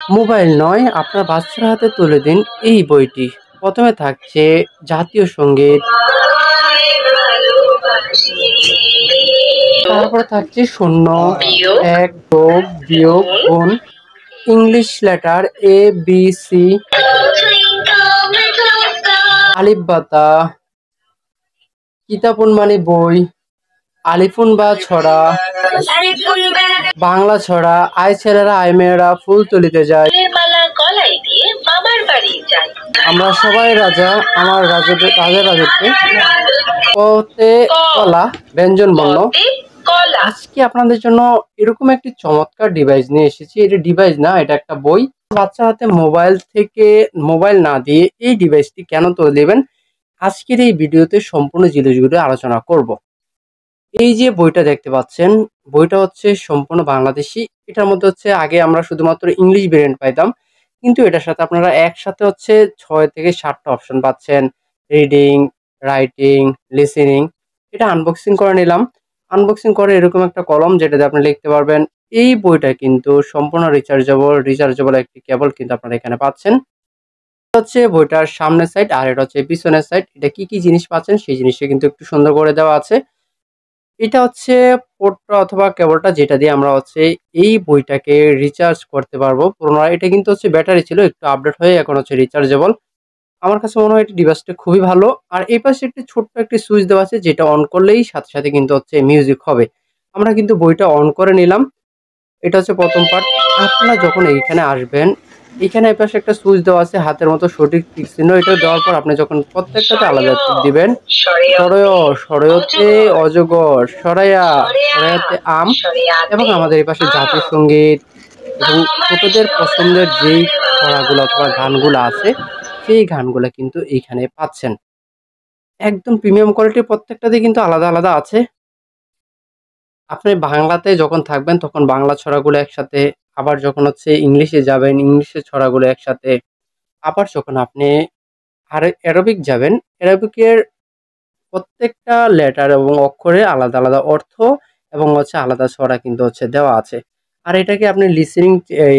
Mobile নয়, আপনার বাচ্চার হাতে তুলে দিন এই বইটি। প্রথমে থাকছে জাতীয় সঙ্গীত, তারপরে থাকছে শূন্য, এক, যোগ, বিয়োগ, গুণ, English letter A B C, আলিফ বাতা, কিতাবুন মানে বই, আলিফুন বা ছড়া, বাংলা ছড়া, আয় ছেলেরা আয় মেয়েরা ফুল তুলিতে যায়, আমরা সবাই রাজা আমার রাজাদের রাজার রাজত্বে, পথে কলা, ব্যঞ্জন বর্ণ। আজকে আপনাদের জন্য এরকম একটি চমৎকার ডিভাইস নিয়ে এসেছি। এটা ডিভাইস না, এটা একটা বই। বাচ্চার হাতে মোবাইল না দিয়ে এই ডিভাইসটি কেন তুলে দেবেন, আজকের এই ভিডিওতে সম্পূর্ণ জিনিসগুলো আলোচনা করব। এই যে বইটা দেখতে পাচ্ছেন, বইটা হচ্ছে সম্পূর্ণ বাংলাদেশি। এটার মধ্যে হচ্ছে আগে আমরা শুধুমাত্র ইংলিশ ভেরিয়েন্ট পাইতাম, কিন্তু এটার সাথে আপনারা একসাথে হচ্ছে 6 থেকে 7টা অপশন পাচ্ছেন। Reading, writing, listening. এটা আনবক্সিং করে নিলাম। আনবক্সিং করে এরকম একটা কলম যেটাতে আপনি লিখতে পারবেন। এই বইটা কিন্তু সম্পূর্ণ রিচার্জেবল একটি কেবল কিন্তু আপনারা এখানে পাচ্ছেন। হচ্ছে বইটার সামনের সাইড আর এটা হচ্ছে পিছনের সাইড। এটা কি কি জিনিস পাচ্ছেন সেই জিনিসটা কিন্তু একটু সুন্দর করে দেওয়া আছে। এটা হচ্ছে পোর্টটা অথবা কেবলটা যেটা দিয়ে আমরা হচ্ছে এই বইটাকে রিচার্জ করতে পারবো পুনরায়। এটা কিন্তু হচ্ছে ব্যাটারি ছিল, একটু আপডেট হয়ে এখন হচ্ছে রিচার্জেবল। আমার কাছে মনে হয় এই ডিভাইসটা খুবই ভালো। আর এই পাশে একটি ছোট্ট একটি সুইচ দেওয়া আছে যেটা অন করলেই সাথে সাথে কিন্তু হচ্ছে মিউজিক হবে। আমরা কিন্তু বইটা অন করে নিলাম। এটা হচ্ছে প্রথম পার্ট। আপনারা যখন এইখানে আসবেন, এইখানে এই পাশে একটা সুইচ দেওয়া আছে হাতের মতো সঠিক টিক চিহ্ন। এটা দেওয়ার পর আপনি যখন প্রত্যেকটাতে আলাদা টিক দিবেন, সরয়, সরয়তে অজগর, সরায়াতে আম, এবং আমাদের এই পাশে জাতীয় সঙ্গীত এবং ছোটদের পছন্দের যেই ছড়াগুলো অথবা গানগুলো আছে সেই গানগুলো কিন্তু এইখানে পাচ্ছেন। একদম প্রিমিয়াম কোয়ালিটির, প্রত্যেকটাতে কিন্তু আলাদা আলাদা আছে। আপনি বাংলাতে যখন থাকবেন তখন বাংলা ছড়াগুলো একসাথে, আবার যখন হচ্ছে ইংলিশে যাবেন ইংলিশের ছড়াগুলো একসাথে, আবার যখন আপনি অ্যারবিক যাবেন অ্যারবিকের প্রত্যেকটা লেটার এবং অক্ষরে আলাদা আলাদা অর্থ এবং হচ্ছে আলাদা ছড়া কিন্তু হচ্ছে দেওয়া আছে। আর এটাকে আপনি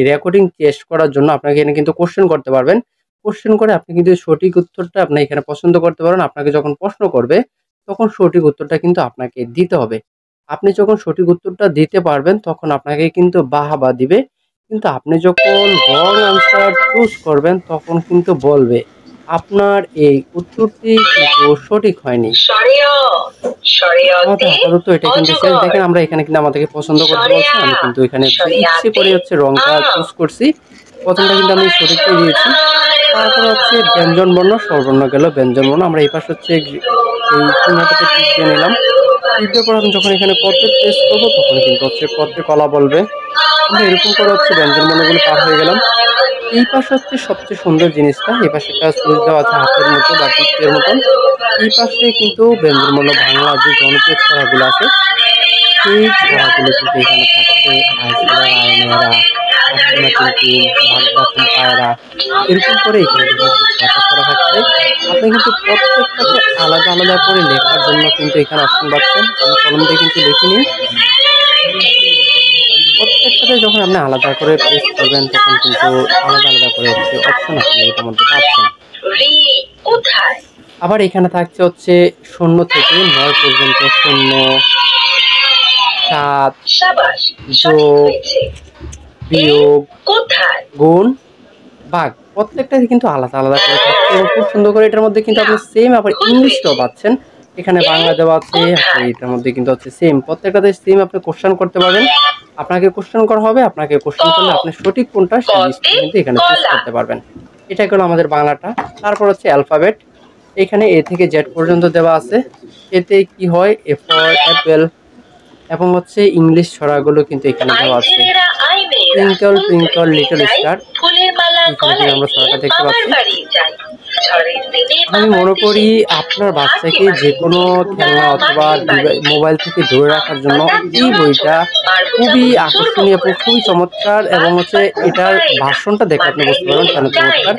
রেকর্ডিং টেস্ট করার জন্য আপনাকে এখানে কিন্তু কোশ্চেন করতে পারবেন। কোশ্চেন করে আপনি কিন্তু সঠিক উত্তরটা আপনি এখানে পছন্দ করতে পারেন। আপনাকে যখন প্রশ্ন করবে তখন সঠিক উত্তরটা কিন্তু আপনাকে দিতে হবে। আপনি যখন সঠিক উত্তরটা দিতে পারবেন তখন আপনাকে কিন্তু বাহবা দিবে। কিন্তু আপনি যখন রং আনসার চুজ করবেন তখন কিন্তু বলবে আপনার এই উত্তরটি কিন্তু সঠিক হয়নি। আমাদের আপাতত এটা কিন্তু শেষ। দেখেন আমরা এখানে কিন্তু আমাদেরকে পছন্দ করতে বলছি। আমি কিন্তু এখানে ইচ্ছে করে হচ্ছে রংটা চুজ করছি। প্রথমটা কিন্তু আমি সঠিকটাই দিয়েছি। তারপরে হচ্ছে ব্যঞ্জন বর্ণ, স্বরবর্ণ গেল ব্যঞ্জন বর্ণ। আমরা এই পাশে হচ্ছে এই চিহ্নটাতে টিক দিয়ে নিলাম। টিক দেওয়ার পর আমি যখন এখানে পথের টেস্ট করবো তখন কিন্তু হচ্ছে পথে কলা বলবে। আমরা এরকম করে হচ্ছে ব্যঞ্জন বর্ণগুলো পার হয়ে গেলাম। এই পাশে হচ্ছে সবচেয়ে সুন্দর জিনিসটা, এই পাশে একটা সুইচ দেওয়া আছে হাতের মতো বা টিকের মতন। এই পাশে কিন্তু ব্যঞ্জনমূলক বাংলা যে জনপ্রিয় ছড়াগুলো আছে সেই ছড়াগুলো কিন্তু এখানে থাকছে। আয় ছেলেরা আয় মেয়েরা, কাকিমা টিনটিন, ভাগ্যা পায়রা, এরকম করে এখানে কিন্তু হচ্ছে ছয়টা ছড়া থাকছে। আপনি কিন্তু প্রত্যেকটাতে আলাদা আলাদা করে লেখার জন্য কিন্তু এখানে অপশন পাচ্ছেন। আমি কলম দিয়ে কিন্তু লিখে নিই। প্রত্যেকটাতে যখন আপনি আলাদা করে প্রেস করবেন তখন কিন্তু আলাদা আলাদা করে হচ্ছে অপশন আপনি এটার মধ্যে পাচ্ছেন। আবার এখানে থাকছে হচ্ছে 0 থেকে 9 পর্যন্ত, 0, 7, যোগ, বিয়োগ, গুণ, ভাগ। প্রত্যেকটাতে কিন্তু আলাদা আলাদা করে থাকছে এবং খুব সুন্দর করে এটার মধ্যে কিন্তু আপনি সেম আবার ইংলিশটাও পাচ্ছেন। এখানে বাংলা দেওয়া আছে, আপনি এটার মধ্যে কিন্তু হচ্ছে সেম প্রত্যেকটাতে সেম আপনি কোশ্চেন করতে পারবেন। আপনাকে কোশ্চেন করা হবে, আপনাকে কোশ্চেন করলে আপনি সঠিক কোনটা সেই জিনিসটা কিন্তু এখানে চুজ করতে পারবেন। এটা হলো আমাদের বাংলাটা। তারপর হচ্ছে অ্যালফাবেট। এখানে এ থেকে জেড পর্যন্ত দেওয়া আছে। এতে কি হয়, এ ফর অ্যাপেল, এবং হচ্ছে ইংলিশ ছড়াগুলো কিন্তু এখানে দেওয়া আছে। টুইঙ্কল টুইঙ্কল লিটল স্টার, এখানে আমরা ছড়াটা দেখতে পাচ্ছি। আমি মনে করি আপনার বাচ্চাকে যে কোনো খেলনা অথবা মোবাইল থেকে দূরে রাখার জন্য এই বইটা খুবই আকর্ষণীয় এবং খুবই চমৎকার, এবং হচ্ছে এটার ভার্সনটা দেখে আপনি বুঝতে পারবেন কেন চমৎকার।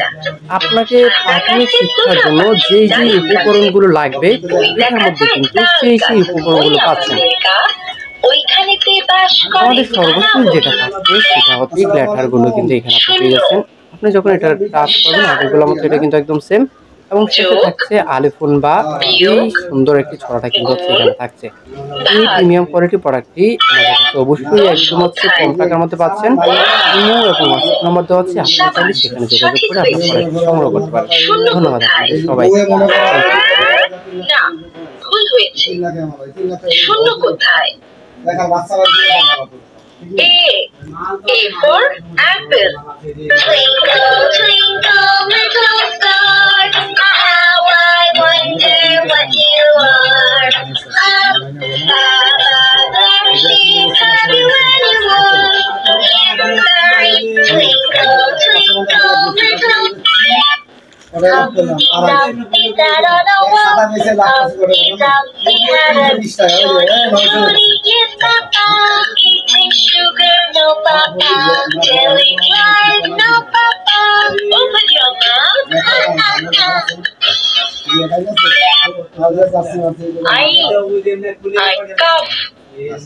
আপনাকে প্রাথমিক শিক্ষার জন্য যেই যেই উপকরণগুলো লাগবে এটার মধ্যে কিন্তু সেই উপকরণগুলো পাচ্ছেন। আমাদের সর্বশেষ যেটা থাকবে সেটা হচ্ছে গ্ল্যাটার গুলো কিন্তু এখানে আপনি পেয়ে যাচ্ছেন। আপনি যখন এটা টাচ করবেন আগেরগুলোর মতো এটা কিন্তু একদম সেম, এবং শেষে থাকছে আলিফুন বা এই সুন্দর একটি ছড়াটা কিন্তু হচ্ছে এখানে থাকছে। এই প্রিমিয়াম কোয়ালিটি প্রোডাক্টটি আমাদের কাছে অবশ্যই একদম হচ্ছে কম টাকার মধ্যে পাচ্ছেন। ইমো এবং হোয়াটসঅ্যাপের মধ্যে হচ্ছে আপনারা চাইলে সেখানে যোগাযোগ করে আপনার প্রোডাক্টটি সংগ্রহ করতে পারেন। ধন্যবাদ আপনাদের সবাই। না, ভুল হয়েছে। শূন্য কোথায়? A. A for apple. Twinkle, twinkle, little star, how I wonder what you are. Above sees everyone. Twinkle, twinkle, little star. Humpty sat on a wall. Humpty Dumpty had a story. Yes, Papa. Eating sugar, no Papa. Telling lies, no Papa. Open your mouth. I cough.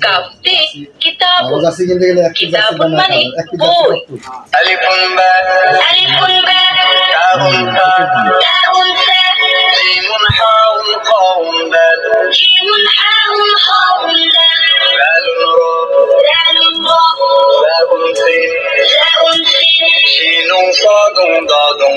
Cafe কিতাব কিতাবুন মানে বই আলিফুন বা তাউন তাউন জিমুন হাউন কাউন দাল জিমুন হাউন কাউন দাল দালুন রা দালুন scene শিনুন সাদুন দাদুন